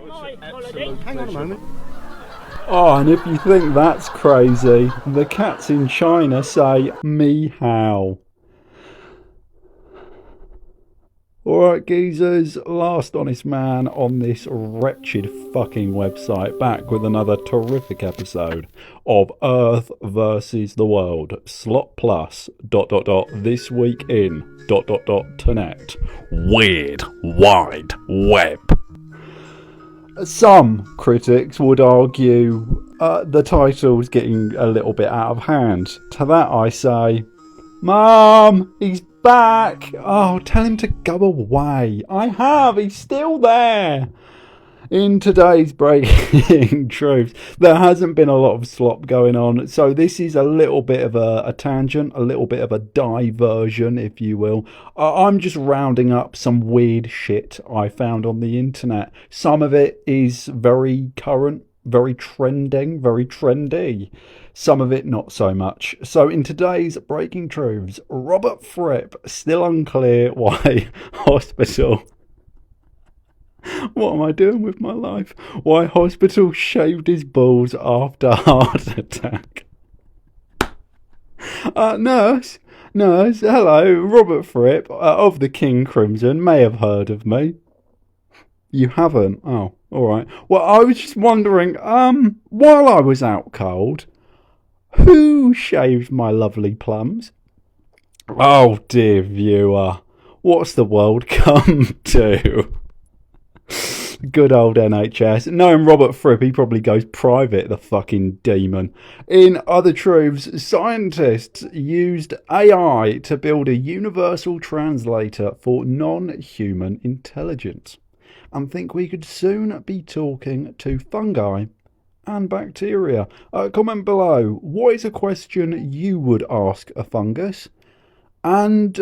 Hang on a moment. Oh, and if you think that's crazy, the cats in China say me how. Alright geezers, last honest man on this wretched fucking website, back with another terrific episode of Earth versus the World, Slot Plus, ... this week in ... .net, Weird Wide Web. Some critics would argue the title's getting a little bit out of hand. To that I say, Mum, he's back! Oh, tell him to go away. I have, he's still there. In today's Breaking Truths, there hasn't been a lot of slop going on, so this is a little bit of a tangent, a little bit of a diversion, if you will. I'm just rounding up some weird shit I found on the internet. Some of it is very current, very trending, very trendy. Some of it not so much. So in today's Breaking Truths, Robert Fripp, still unclear why hospital... What am I doing with my life? Why hospital shaved his balls after heart attack. Nurse, hello, Robert Fripp of the King Crimson may have heard of me. You haven't? Oh, alright. Well, I was just wondering, while I was out cold, who shaved my lovely plums? Oh dear viewer, what's the world come to? Good old NHS. Knowing Robert Fripp, he probably goes private, the fucking demon. In other truths, scientists used AI to build a universal translator for non-human intelligence, and think we could soon be talking to fungi and bacteria. Comment below, what is a question you would ask a fungus? And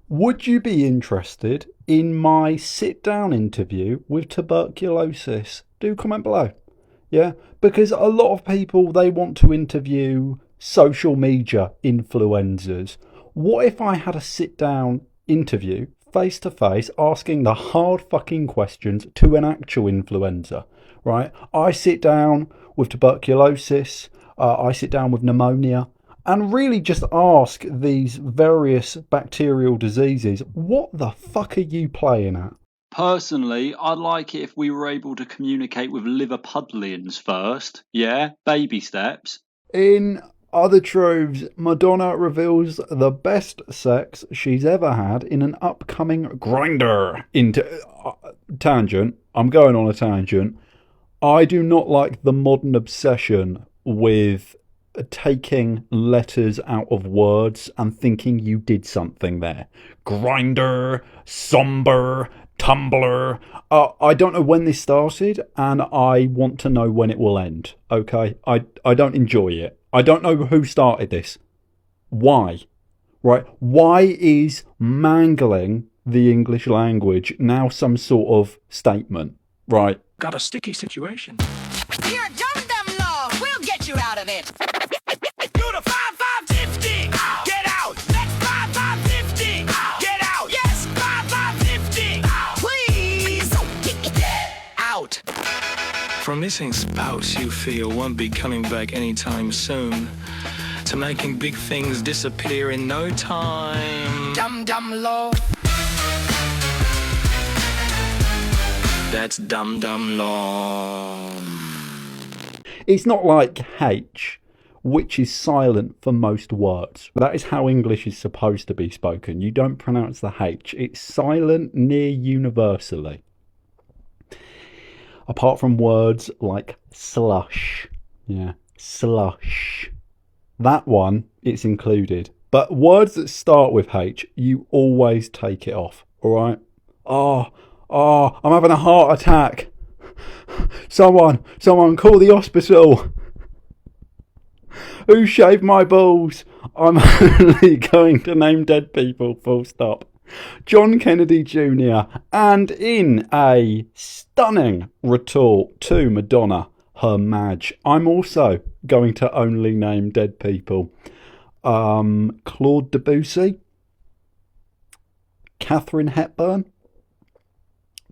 would you be interested in my sit-down interview with tuberculosis? Do comment below. Yeah, because a lot of people, they want to interview social media influencers. What if I had a sit-down interview, face-to-face, asking the hard fucking questions to an actual influencer, right? I sit down with tuberculosis, I sit down with pneumonia, and really just ask these various bacterial diseases, what the fuck are you playing at? Personally, I'd like it if we were able to communicate with Liverpudlians first. Yeah, baby steps. In other truths, Madonna reveals the best sex she's ever had in an upcoming Grindr tangent. I'm going on a tangent. I do not like the modern obsession with taking letters out of words and thinking you did something there. Grinder, somber, Tumblr. I don't know when this started, and I want to know when it will end. Okay, I don't enjoy it. I don't know who started this. Why? Right? Why is mangling the English language now some sort of statement? Right? Got a sticky situation. You're a dum-dum law. We'll get you out of it. Do the 5-5-50. Get out. Next 5-5-50. Get out. Yes, 5-5-50. Please. Out. From missing spouse you feel won't be coming back anytime soon, to making big things disappear in no time. Dum-dum law. That's dum-dum law. It's not like H, which is silent for most words. That is how English is supposed to be spoken. You don't pronounce the H. It's silent near universally. Apart from words like slush. Yeah, slush. That one, it's included. But words that start with H, you always take it off. Alright? Oh, I'm having a heart attack. Someone call the hospital. Who shaved my balls? I'm only going to name dead people, full stop. John Kennedy Jr. And in a stunning retort to Madonna, her Madge, I'm also going to only name dead people. Claude Debussy, Catherine Hepburn,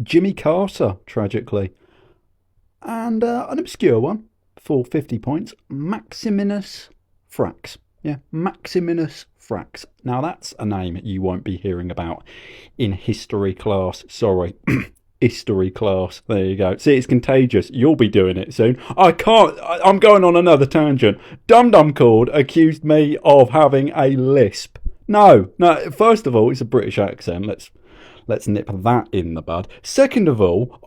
Jimmy Carter, tragically. And an obscure one for 50 points, Maximinus Frax. Yeah, Maximinus Frax. Now that's a name you won't be hearing about in history class. Sorry. History class. There you go. See, it's contagious. You'll be doing it soon. I'm going on another tangent. Dum Dum Cord accused me of having a lisp. No. First of all, it's a British accent. Let's nip that in the bud. Second of all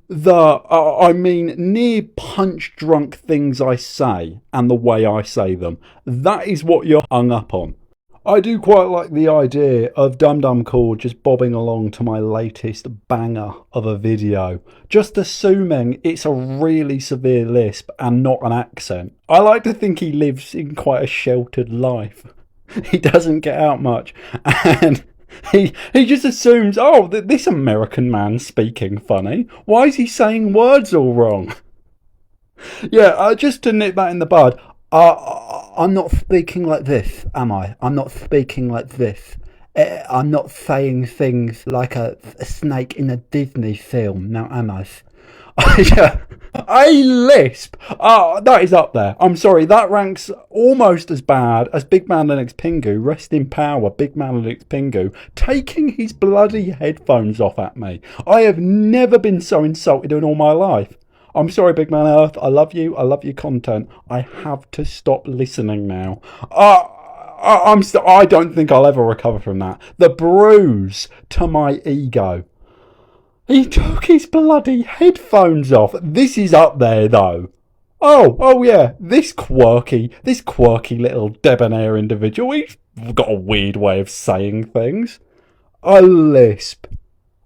the, near punch drunk things I say and the way I say them, that is what you're hung up on. I do quite like the idea of Dum Dum Cord just bobbing along to my latest banger of a video, just assuming it's a really severe lisp and not an accent. I like to think he lives in quite a sheltered life. He doesn't get out much, and he just assumes, oh, this American man's speaking funny. Why is he saying words all wrong? Yeah, just to nip that in the bud, I'm not speaking like this, am I? I'm not speaking like this. I'm not saying things like a snake in a Disney film, now am I? A lisp! That is up there. I'm sorry, that ranks almost as bad as Big Man Linux Pingu, rest in power, Big Man Linux Pingu, taking his bloody headphones off at me. I have never been so insulted in all my life. I'm sorry, Big Man Earth. I love you. I love your content. I have to stop listening now. I don't think I'll ever recover from that. The bruise to my ego. He took his bloody headphones off. This is up there, though. Oh yeah. This quirky little debonair individual. He's got a weird way of saying things. A lisp.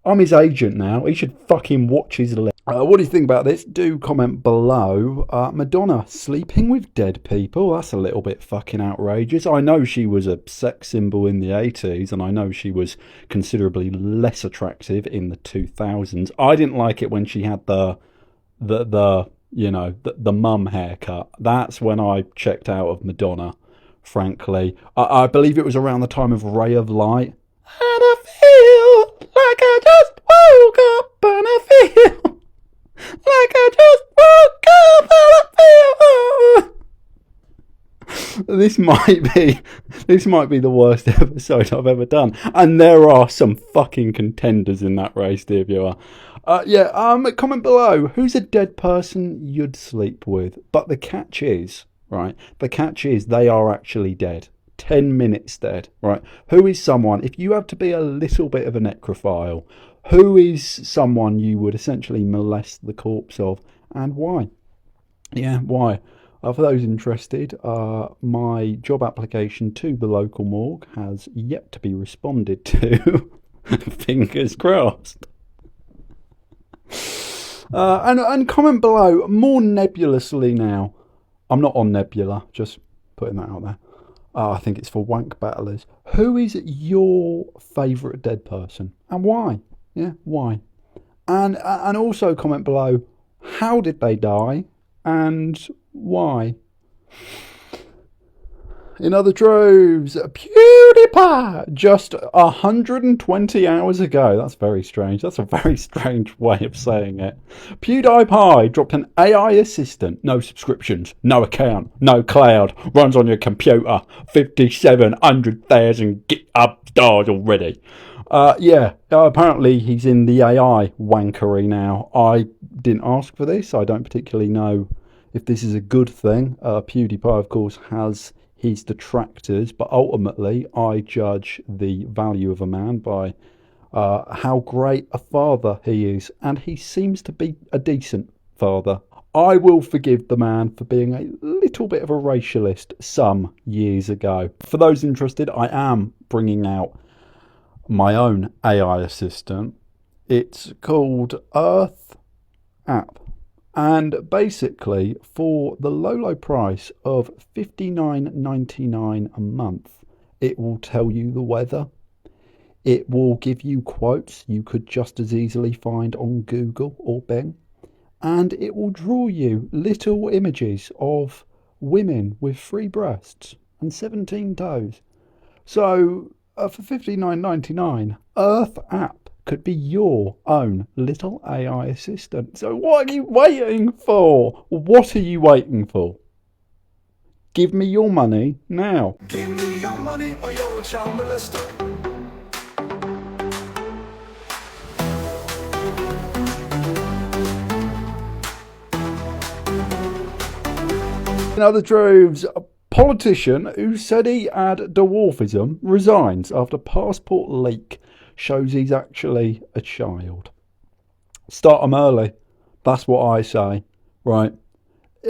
I'm his agent now. He should fucking watch his lips. What do you think about this? Do comment below. Madonna sleeping with dead people. That's a little bit fucking outrageous. I know she was a sex symbol in the 80s, and I know she was considerably less attractive in the 2000s. I didn't like it when she had the mum haircut. That's when I checked out of Madonna, frankly. I believe it was around the time of Ray of Light. And I feel like I just woke up, and I feel like I just woke up, and I feel. This might be the worst episode I've ever done, and there are some fucking contenders in that race, dear viewer. Comment below. Who's a dead person you'd sleep with? But the catch is, right? The catch is they are actually dead. 10 minutes dead, right? Who is someone, if you have to be a little bit of a necrophile, who is someone you would essentially molest the corpse of, and why? Yeah, why? For those interested, my job application to the local morgue has yet to be responded to. Fingers crossed. And comment below more nebulously now. I'm not on Nebula, just putting that out there. I think it's for wank battlers. Who is your favourite dead person and why? Yeah, why? And also comment below, how did they die and why? In other troves, PewDiePie just 120 hours ago. That's very strange. That's a very strange way of saying it. PewDiePie dropped an AI assistant. No subscriptions, no account, no cloud. Runs on your computer. 5,700,000 GitHub stars already. Apparently he's in the AI wankery now. I didn't ask for this. I don't particularly know if this is a good thing. PewDiePie, of course, has his detractors, but ultimately I judge the value of a man by how great a father he is, and he seems to be a decent father. I will forgive the man for being a little bit of a racialist some years ago. For those interested, I am bringing out my own AI assistant. It's called Earth App. And basically, for the low price of $59.99 a month, it will tell you the weather. It will give you quotes you could just as easily find on Google or Bing. And it will draw you little images of women with 3 breasts and 17 toes. So, for $59.99, Earth App could be your own little AI assistant. So what are you waiting for? What are you waiting for? Give me your money now. Give me your money or you're a child molester. In other droves, a politician who said he had dwarfism resigns after passport leak shows he's actually a child. Start him early. That's what I say. Right.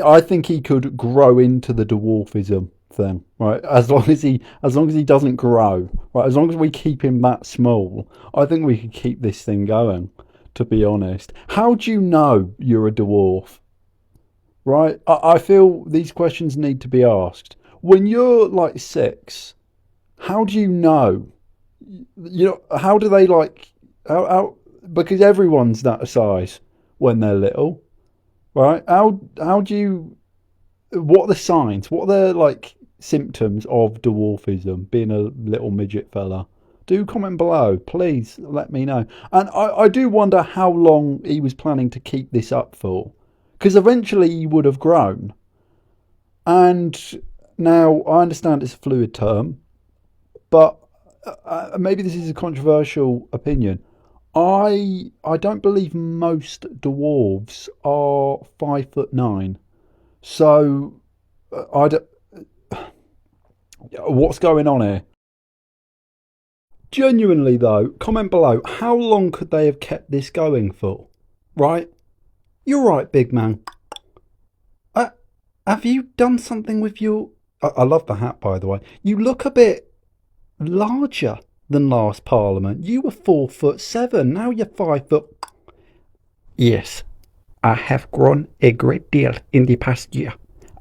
I think he could grow into the dwarfism thing. Right. As long as he doesn't grow. Right. As long as we keep him that small, I think we could keep this thing going. To be honest, how do you know you're a dwarf? Right, I feel these questions need to be asked. When you're like 6, how do you know? You know, how do they like? How because everyone's that size when they're little, right? How do you? What are the signs? What are the like symptoms of dwarfism? Being a little midget fella. Do comment below, please. Let me know. And I do wonder how long he was planning to keep this up for. Because eventually he would have grown. And now I understand it's a fluid term, but maybe this is a controversial opinion. I don't believe most dwarves are 5'9". So what's going on here? Genuinely though, comment below, how long could they have kept this going for? Right? You're right, big man. Have you done something with your... I love the hat, by the way. You look a bit larger than last Parliament. You were 4'7". Now you're 5 foot... Yes, I have grown a great deal in the past year.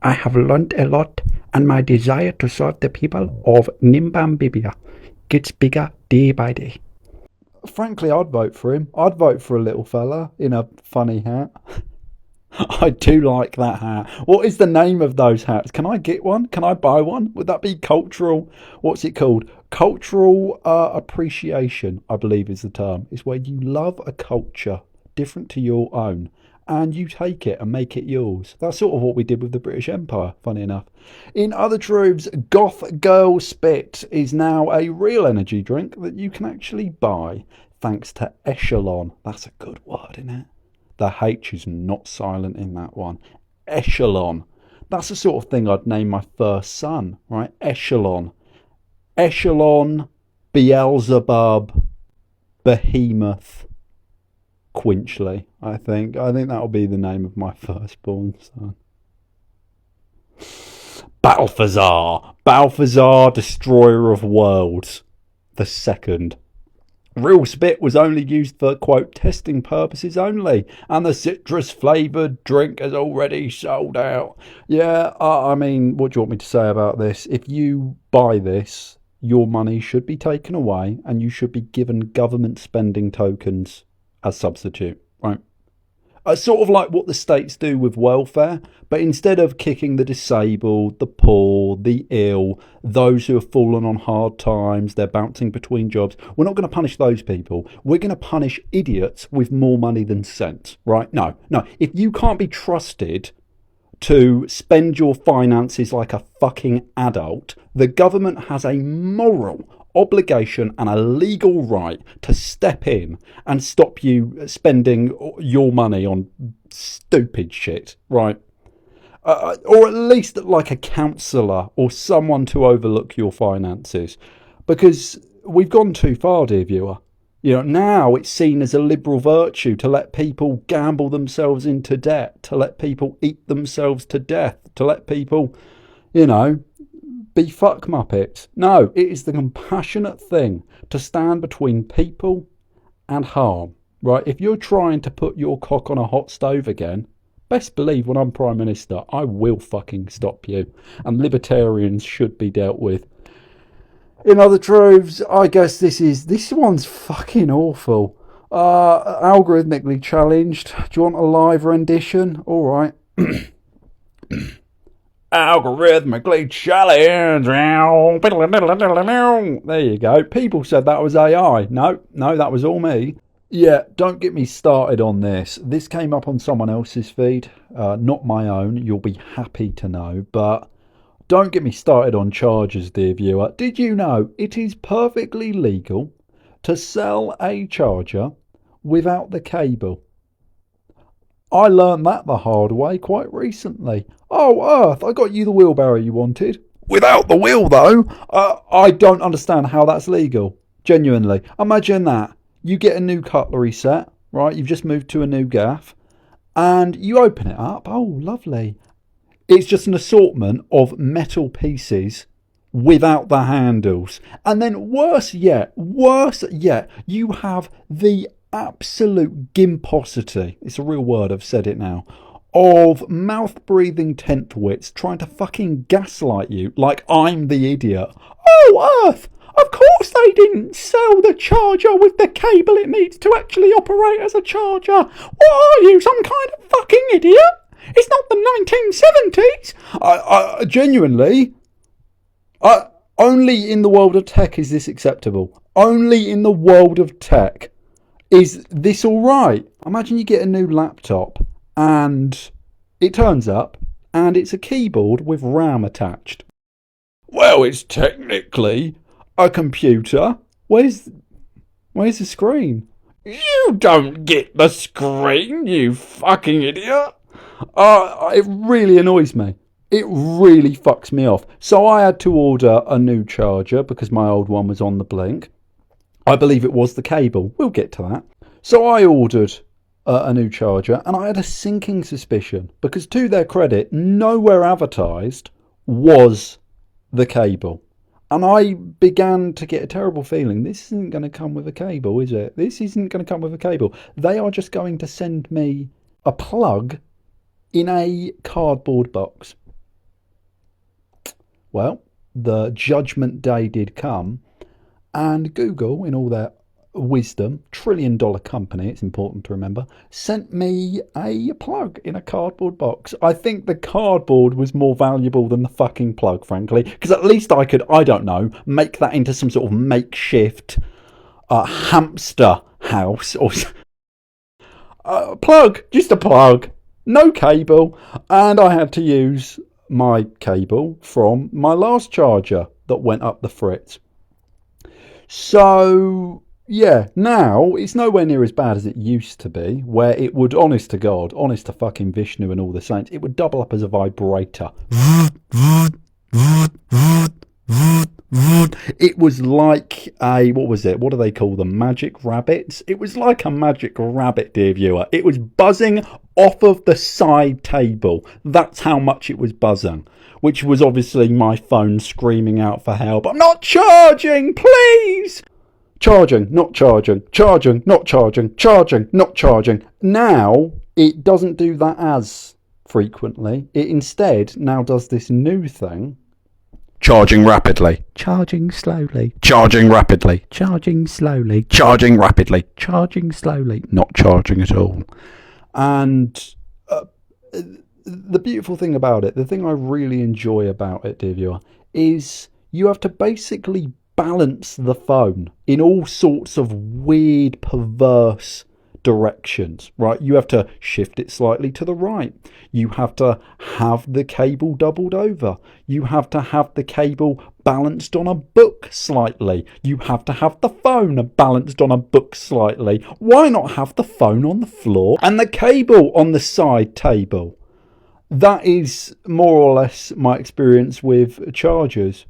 I have learned a lot, and my desire to serve the people of Nimbambibia gets bigger day by day. Frankly, I'd vote for him. I'd vote for a little fella in a funny hat. I do like that hat. What is the name of those hats? Can I get one? Can I buy one? Would that be cultural? What's it called? Cultural appreciation, I believe is the term. It's where you love a culture different to your own and you take it and make it yours. That's sort of what we did with the British Empire, funny enough. In other troops, Goth Girl Spit is now a real energy drink that you can actually buy thanks to Echelon. That's a good word, isn't it? The H is not silent in that one. Echelon. That's the sort of thing I'd name my first son, right? Echelon. Echelon, Beelzebub, Behemoth, Quinchley, I think. I think that'll be the name of my firstborn son. Balthazar, Destroyer of Worlds. The second. Real spit was only used for, quote, testing purposes only, and the citrus-flavoured drink has already sold out. Yeah, I mean, what do you want me to say about this? If you buy this, your money should be taken away, and you should be given government spending tokens as substitute, right? Sort of like what the states do with welfare, but instead of kicking the disabled, the poor, the ill, those who have fallen on hard times, they're bouncing between jobs, we're not going to punish those people. We're going to punish idiots with more money than sense, right? No. If you can't be trusted to spend your finances like a fucking adult, the government has a moral obligation and a legal right to step in and stop you spending your money on stupid shit, right? Or at least like a counsellor or someone to overlook your finances, because we've gone too far, dear viewer. You know, now it's seen as a liberal virtue to let people gamble themselves into debt, to let people eat themselves to death, to let people, you know, be fuck muppets. No, it is the compassionate thing to stand between people and harm, right? If you're trying to put your cock on a hot stove again, best believe when I'm Prime Minister, I will fucking stop you. And libertarians should be dealt with. In other troves, I guess this one's fucking awful. Algorithmically challenged. Do you want a live rendition? All right. algorithmically challenged. There you go. People said that was AI. No, that was all me. Yeah, don't get me started on this. This came up on someone else's feed, not my own, you'll be happy to know. But don't get me started on chargers, dear viewer. Did you know it is perfectly legal to sell a charger without the cable? I learned that the hard way quite recently. Oh, Earth, I got you the wheelbarrow you wanted. Without the wheel, though? I don't understand how that's legal. Genuinely. Imagine that. You get a new cutlery set, right? You've just moved to a new gaff. And you open it up. Oh, lovely. It's just an assortment of metal pieces without the handles. And then worse yet, you have the absolute gimposity, it's a real word, I've said it now, of mouth-breathing tenth-wits trying to fucking gaslight you like I'm the idiot. Oh, Earth! Of course they didn't sell the charger with the cable it needs to actually operate as a charger. What are you, some kind of fucking idiot? It's not the 1970s. I genuinely, only in the world of tech is this acceptable. Only in the world of tech is this all right. Imagine you get a new laptop and it turns up and it's a keyboard with RAM attached. Well, it's technically a computer. Where's the screen? You don't get the screen, you fucking idiot. It really annoys me. It really fucks me off. So I had to order a new charger because my old one was on the blink. I believe it was the cable. We'll get to that. So I ordered a new charger and I had a sinking suspicion because, to their credit, nowhere advertised was the cable. And I began to get a terrible feeling. This isn't going to come with a cable, is it? This isn't going to come with a cable. They are just going to send me a plug in a cardboard box. Well, the judgment day did come, and Google, in all their wisdom, $1 trillion company, it's important to remember, sent me a plug in a cardboard box. I think the cardboard was more valuable than the fucking plug, frankly, because at least I could, I don't know, make that into some sort of makeshift hamster house or plug, just a plug, no cable. And I had to use my cable from my last charger that went up the fritz. So yeah, now it's nowhere near as bad as it used to be, where it would, honest to God, honest to fucking Vishnu and all the saints, it would double up as a vibrator. It was like a, what was it? What do they call them? Magic rabbits? It was like a magic rabbit, dear viewer. It was buzzing off of the side table. That's how much it was buzzing. Which was obviously my phone screaming out for help. I'm not charging, please! Charging, not charging, charging, not charging, charging, not charging. Now, it doesn't do that as frequently. It instead now does this new thing. Charging rapidly. Charging slowly. Charging rapidly. Charging slowly. Charging rapidly. Charging slowly. Not charging at all. And the beautiful thing about it, the thing I really enjoy about it, dear viewer, is you have to basically balance the phone in all sorts of weird, perverse directions, right? You have to shift it slightly to the right. You have to have the cable doubled over. You have to have the cable balanced on a book slightly. You have to have the phone balanced on a book slightly. Why not have the phone on the floor and the cable on the side table? That is more or less my experience with chargers.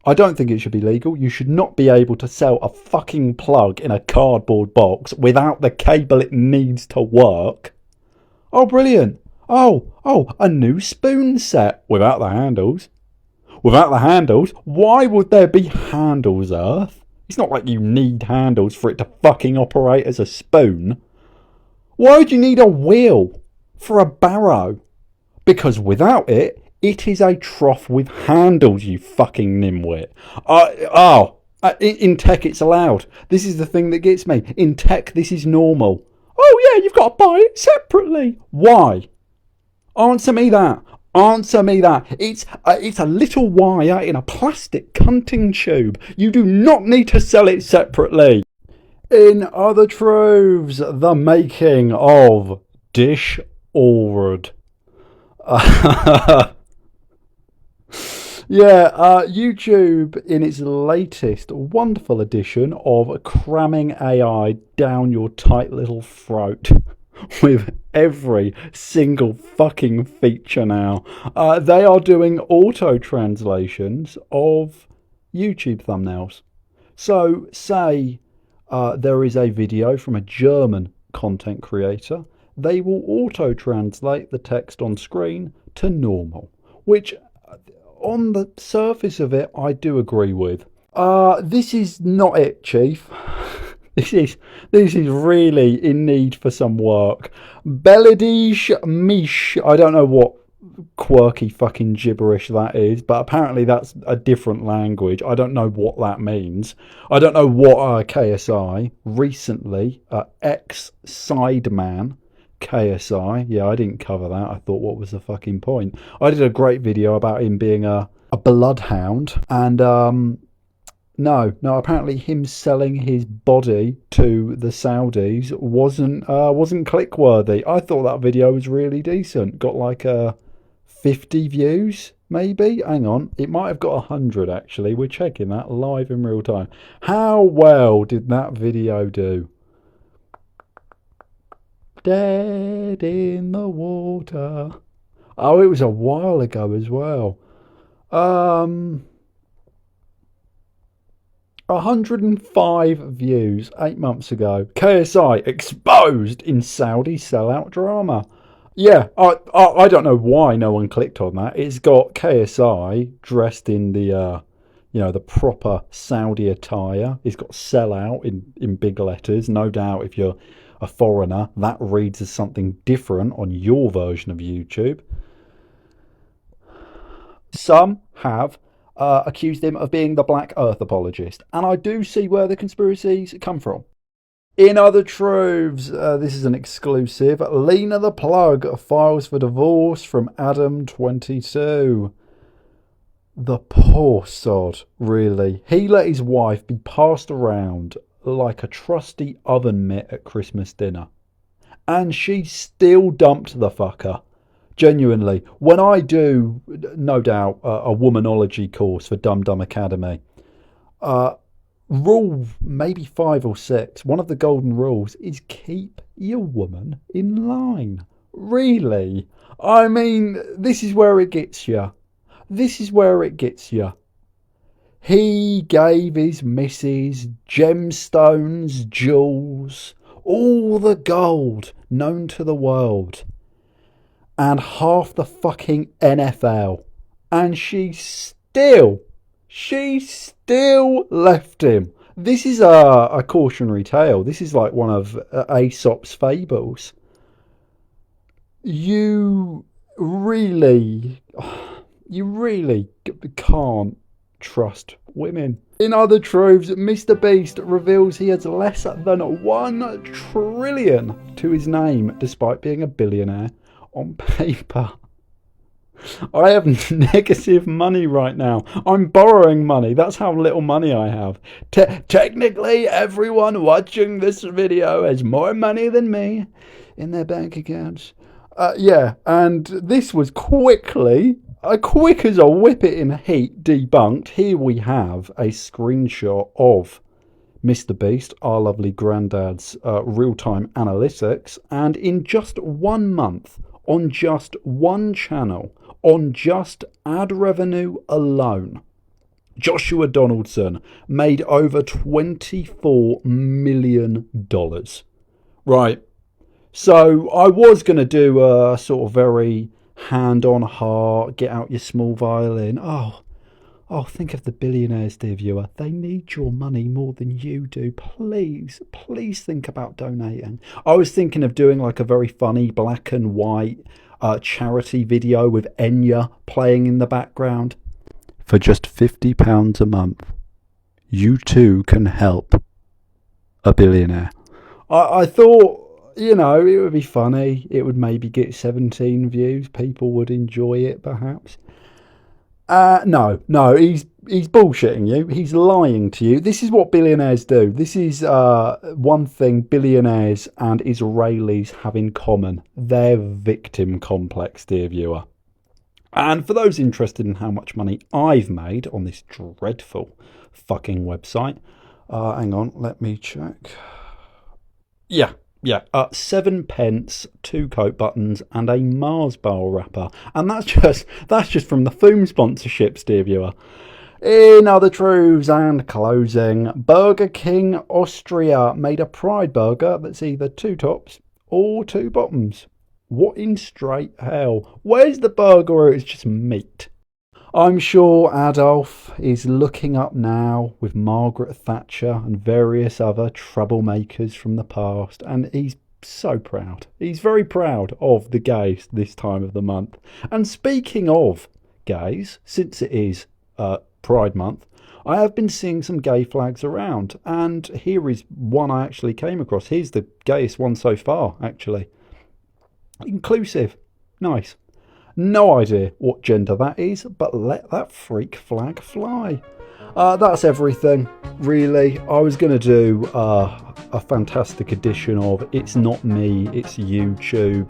I don't think it should be legal. You should not be able to sell a fucking plug in a cardboard box without the cable it needs to work. Oh, brilliant. Oh, a new spoon set without the handles. Without the handles? Why would there be handles, Earth? It's not like you need handles for it to fucking operate as a spoon. Why would you need a wheel for a barrow? Because without it, it is a trough with handles, you fucking nimwit. In tech it's allowed. This is the thing that gets me. In tech this is normal. Oh yeah, you've got to buy it separately. Why? Answer me that. Answer me that. It's a little wire in a plastic cunting tube. You do not need to sell it separately. In other truths, the making of Dish Allred. YouTube in its latest wonderful edition of cramming AI down your tight little throat with every single fucking feature now. They are doing auto translations of YouTube thumbnails. So say there is a video from a German content creator, they will auto translate the text on screen to normal, which on the surface of it I do agree with. This is not it, Chief. This is really in need for some work. Beledish Mish. I don't know what quirky fucking gibberish that is, but apparently that's a different language. I don't know what that means. I don't know what KSI recently, ex-Sideman KSI. Yeah, I didn't cover that. I thought, what was the fucking point? I did a great video about him being a bloodhound, and no, apparently him selling his body to the Saudis wasn't click-worthy. I thought that video was really decent. Got like 50 views, maybe? Hang on, it might have got 100 actually. We're checking that live in real time. How well did that video do? Dead in the water. Oh, it was a while ago as well. 105 views 8 months ago. KSI exposed in Saudi sellout drama. Yeah, I don't know why no one clicked on that. It's got KSI dressed in the the proper Saudi attire. It's got sellout in big letters. No doubt if you're a foreigner, that reads as something different on your version of YouTube. Some have accused him of being the Black Earth apologist, and I do see where the conspiracies come from. In other truths, this is an exclusive. Lena the Plug files for divorce from Adam22. The poor sod, really. He let his wife be passed around like a trusty oven mitt at Christmas dinner, and she still dumped the fucker. Genuinely, when I do, no doubt, a womanology course for Dum Dum Academy, rule maybe 5 or 6, one of the golden rules is keep your woman in line. Really? I mean, this is where it gets you. This is where it gets you. He gave his missus gemstones, jewels, all the gold known to the world, and half the fucking NFL, and she still left him. This is a cautionary tale. This is like one of Aesop's fables. You really can't trust women. In other truths, MrBeast reveals he has less than 1 trillion to his name despite being a billionaire on paper. I have negative money right now. I'm borrowing money. That's how little money I have. Technically, everyone watching this video has more money than me in their bank accounts. And this was quick as a whip it in heat debunked. Here we have a screenshot of MrBeast, our lovely granddad's real-time analytics, and in just 1 month, on just one channel, on just ad revenue alone, Joshua Donaldson made over $24 million. Right. So I was going to do a sort of very hand on heart, get out your small violin. Oh, think of the billionaires, dear viewer. They need your money more than you do. Please think about donating. I was thinking of doing like a very funny black and white charity video with Enya playing in the background. For just £50 a month, you too can help a billionaire. I thought, you know, it would be funny. It would maybe get 17 views. People would enjoy it, perhaps. No, he's bullshitting you. He's lying to you. This is what billionaires do. This is one thing billionaires and Israelis have in common. Their victim complex, dear viewer. And for those interested in how much money I've made on this dreadful fucking website, hang on, let me check. Yeah, 7 pence, 2 Coke buttons, and a Mars bar wrapper. And that's just from the Foom sponsorships, dear viewer. In other truths and closing, Burger King Austria made a Pride burger that's either 2 tops or 2 bottoms. What in straight hell? Where's the burger where it's just meat? I'm sure Adolf is looking up now with Margaret Thatcher and various other troublemakers from the past, and he's so proud. He's very proud of the gays this time of the month. And speaking of gays, since it is Pride Month, I have been seeing some gay flags around, and here is one I actually came across. Here's the gayest one so far, actually. Inclusive. Nice. No idea what gender that is, but let that freak flag fly. That's everything, really. I was going to do a fantastic edition of It's Not Me, It's YouTube.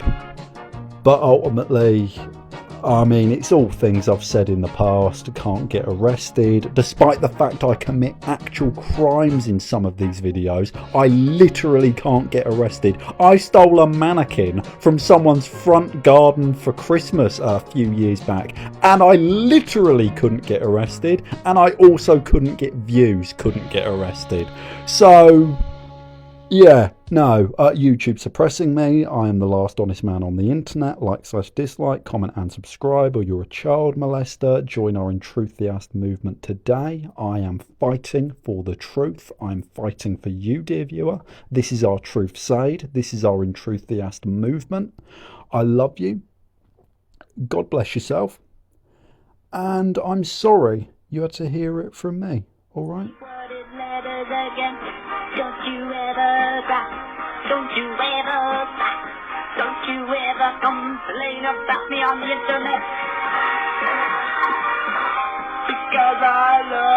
But ultimately, I mean, it's all things I've said in the past. Can't get arrested. Despite the fact I commit actual crimes in some of these videos, I literally can't get arrested. I stole a mannequin from someone's front garden for Christmas a few years back, and I literally couldn't get arrested. And I also couldn't get views, couldn't get arrested. So, yeah, no, YouTube suppressing me. I am the last honest man on the internet. Like/dislike, comment and subscribe, or you're a child molester. Join our Entrutheast movement today. I am fighting for the truth. I'm fighting for you, dear viewer. This is our Truth Sade. This is our Entrutheast movement. I love you. God bless yourself. And I'm sorry you had to hear it from me. All right? Don't you ever cry, don't you ever cry, don't you ever complain about me on the internet, because I love